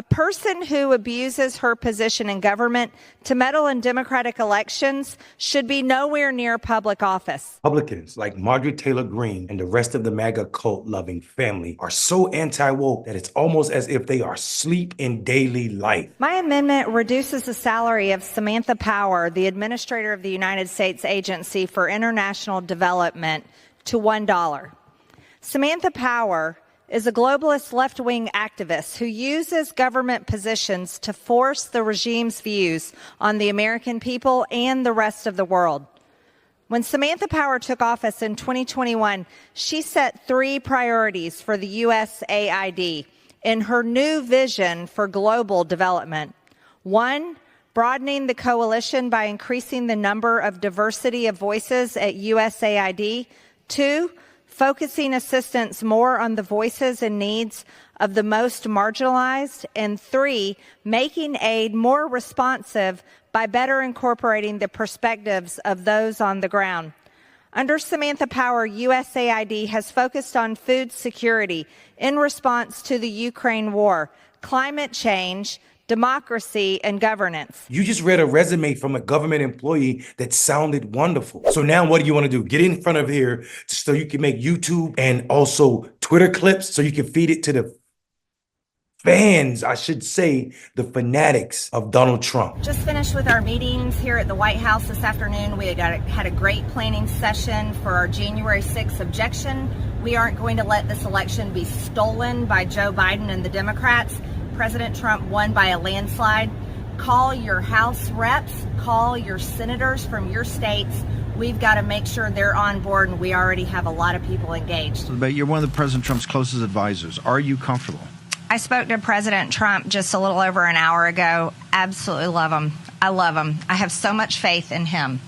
A person who abuses her position in government to meddle in democratic elections should be nowhere near public office. Republicans like Marjorie Taylor Greene and the rest of the MAGA cult-loving family are so anti-woke that it's almost as if they are asleep in daily life. My amendment reduces the salary of Samantha Power, the administrator of the United States Agency for International Development, to $1. Samantha Power is a globalist left-wing activist who uses government positions to force the regime's views on the American people and the rest of the world. When Samantha Power took office in 2021, she set 3 priorities for the USAID in her new vision for global development. 1, broadening the coalition by increasing the number of diversity of voices at USAID. 2, focusing assistance more on the voices and needs of the most marginalized. And 3, making aid more responsive by better incorporating the perspectives of those on the ground. Under Samantha Power, USAID has focused on food security in response to the Ukraine war, climate change, democracy, and governance. You just read a resume from a government employee that sounded wonderful. So now what do you want to do? Get in front of here so you can make YouTube and also Twitter clips so you can feed it to the fans, I should say, the fanatics of Donald Trump. Just finished with our meetings here at the White House this afternoon. We had a great planning session for our January 6th objection. We aren't going to let this election be stolen by Joe Biden and the Democrats. President Trump won by a landslide. Call your House reps, call your senators from your states. We've got to make sure they're on board, and we already have a lot of people engaged. But you're one of the President Trump's closest advisors. Are you comfortable? I spoke to President Trump just a little over an hour ago. Absolutely love him. I love him. I have so much faith in him.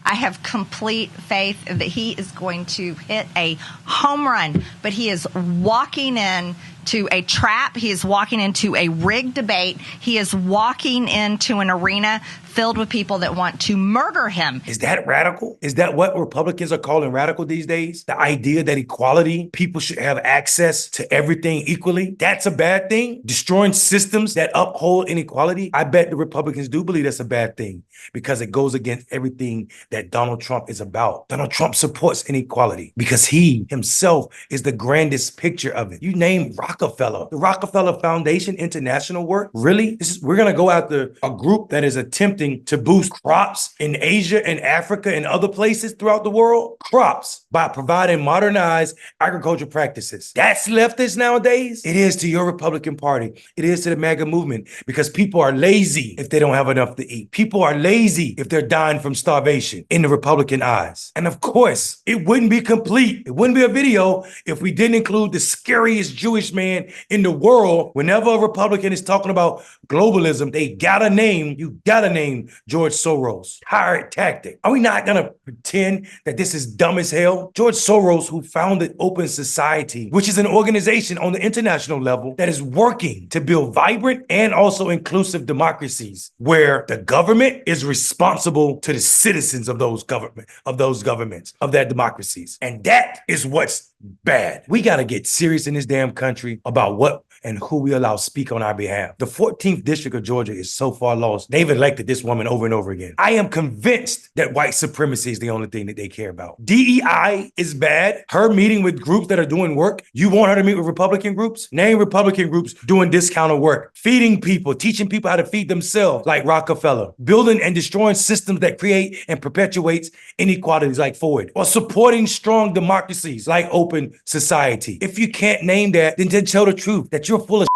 I have complete faith that he is going to hit a home run, but he is walking in to a trap. He is walking into a rigged debate. He is walking into an arena filled with people that want to murder him. Is that radical? Is that what Republicans are calling radical these days? The idea that equality, people should have access to everything equally, that's a bad thing? Destroying systems that uphold inequality? I bet the Republicans do believe that's a bad thing because it goes against everything that Donald Trump is about. Donald Trump supports inequality because he himself is the grandest picture of it. You name Rockefeller, the Rockefeller Foundation international work. Really? We're going to go after a group that is attempting to boost crops in Asia and Africa and other places throughout the world. Crops by providing modernized agriculture practices. That's leftist nowadays. It is to your Republican Party. It is to the MAGA movement because people are lazy if they don't have enough to eat. People are lazy if they're dying from starvation in the Republican eyes. And of course, it wouldn't be complete. It wouldn't be a video if we didn't include the scariest Jewish man in the world. Whenever a Republican is talking about globalism, you gotta name George Soros. Tired tactic. Are we not gonna pretend that this is dumb as hell? George Soros, who founded Open Society, which is an organization on the international level that is working to build vibrant and also inclusive democracies where the government is responsible to the citizens of those governments, of their democracies. And that is what's bad. We got to get serious in this damn country about what and who we allow speak on our behalf. The 14th District of Georgia is so far lost. They've elected this woman over and over again. I am convinced that white supremacy is the only thing that they care about. DEI is bad. Her meeting with groups that are doing work. You want her to meet with Republican groups? Name Republican groups doing discounted work. Feeding people, teaching people how to feed themselves like Rockefeller. Building and destroying systems that create and perpetuates inequalities like Ford. Or supporting strong democracies like Open Society. If you can't name that, then tell the truth that you're full of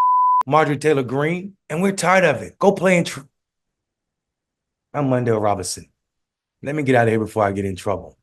Marjorie Taylor Greene, and we're tired of it. Go play in I'm Mondale Robinson. Let me get out of here before I get in trouble.